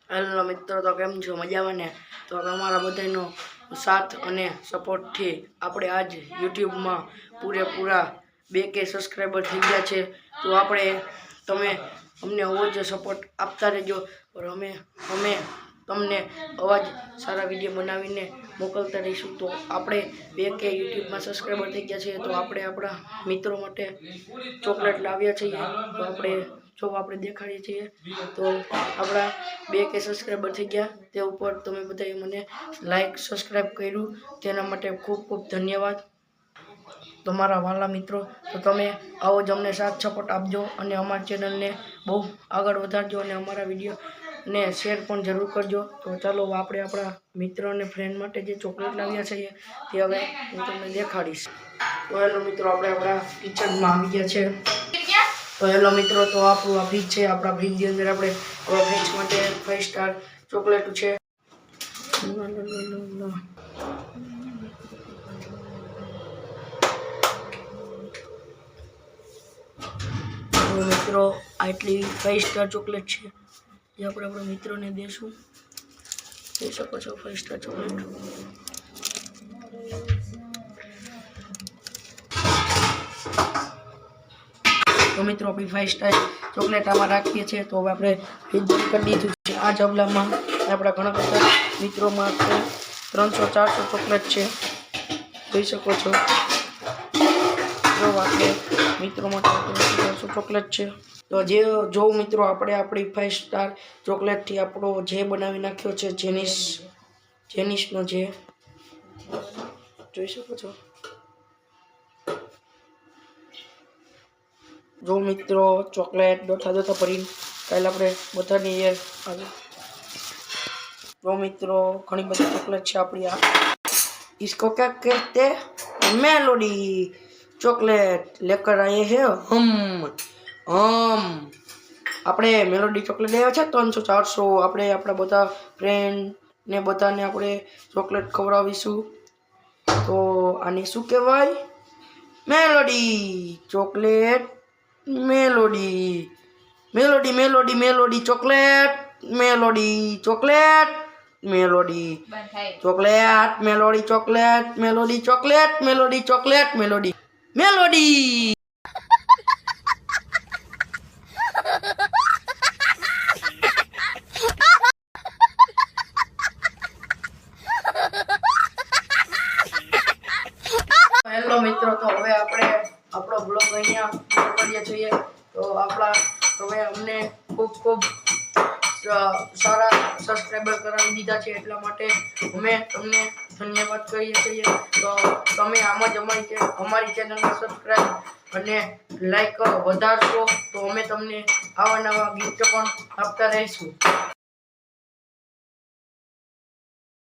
Hello મિત્રો, તો કેમ છો? મજામાં ને? તો તમારા બધાનો સાથ અને સપોર્ટથી આપણે આજ યુટ્યુબમાં પૂરેપૂરા 2K સબસ્ક્રાઈબર થઈ ગયા છે. તો તમે અમને આવો જ સપોર્ટ આપતા રહેજો. અમે તમને આવા જ સારા વિડીયો બનાવીને મોકલતા રહીશું. તો આપણે 2K યુટ્યુબમાં સબસ્ક્રાઈબર થઈ ગયા છે. તો આપણે આપણા મિત્રો માટે ચોકલેટ લાવ્યા છીએ. તો આપણે દેખાડીએ છીએ. તો આપણા 2K સબસ્ક્રાઈબર થઈ ગયા. તે ઉપર તમે બધાએ મને લાઈક સબસ્ક્રાઈબ કર્યું તેના માટે ખૂબ ખૂબ ધન્યવાદ તમારા વાલા મિત્રો. તો તમે આવો જ અમને સાથ સપોર્ટ આપજો અને અમારી ચેનલને બહુ આગળ વધારજો અને અમારા વિડીયોને શેર પણ જરૂર કરજો. તો ચાલો આપણે આપણા મિત્ર અને ફ્રેન્ડ માટે જે ચોકલેટ લાવ્યા છીએ તે હવે હું તમને દેખાડીશ. તો હેલો મિત્રો, આપણે આપણા કિચનમાં આવી ગયા છે. તો હેલો મિત્રો, તો આપણું આ ફ્રીજ છે. આપણા ફ્રીજની અંદર આપણે ફ્રીજ માટે 5 સ્ટાર ચોકલેટ છે. તો મિત્રો, આટલી 5 સ્ટાર ચોકલેટ છે જે આપણે આપણા મિત્રોને દેશું. જોઈ શકો છો 5 સ્ટાર ચોકલેટ. તો મિત્રો, આપણી 5 સ્ટાર ચોકલેટ આમાં રાખીએ છીએ. તો હવે આપણે ફ્રીજ બંધ કરી દીધું છે. આ જબલામાં આપણા ઘણા બધા મિત્રોમાં 300-400 ચોકલેટ છે. જોઈ શકો છો. જો આપણે મિત્રો માટે 300-400 ચોકલેટ છે. તો જો મિત્રો, આપણે આપણી 5 સ્ટાર ચોકલેટથી આપણો જે બનાવી નાખ્યો છે જેનિસનો જે જોઈ શકો છો. જો મિત્રો, ચોકલેટ દોતા ભરીને કાલે આપણે બધાની એ આવી. જો મિત્રો, ઘણી બધી ચોકલેટ છે આપણી. આ इसको क्या कहते मेलोडी ચોકલેટ લેકર આયે હે આપણે મેલોડી ચોકલેટ લેવા છે 300-400. આપણે આપણા બધા ફ્રેન્ડ ને બધાને આપણે ચોકલેટ ખવડાવીશું. તો આને શું કહેવાય? Melody chocolate. Melody chocolate. Melody chocolate. Melody chocolate. Melody chocolate. Melody chocolate. Melody chocolate. Melody. Hello મિત્રો, તો હવે આપણે આપણો બ્લોગ અહીંયા પૂરો કરીએ છીએ. તો હવે અમને ખૂબ સારા સબસ્ક્રાઈબર કરાવી દીધા છે. એટલા માટે અમે તમને ધન્યવાદ કહીએ છીએ. તો તમે આમ જ અમારી ચેનલને સબસ્ક્રાઈબ અને લાઈક વધારશો તો અમે તમને આવા નવા ગિફ્ટ પણ આપતા રહીશું.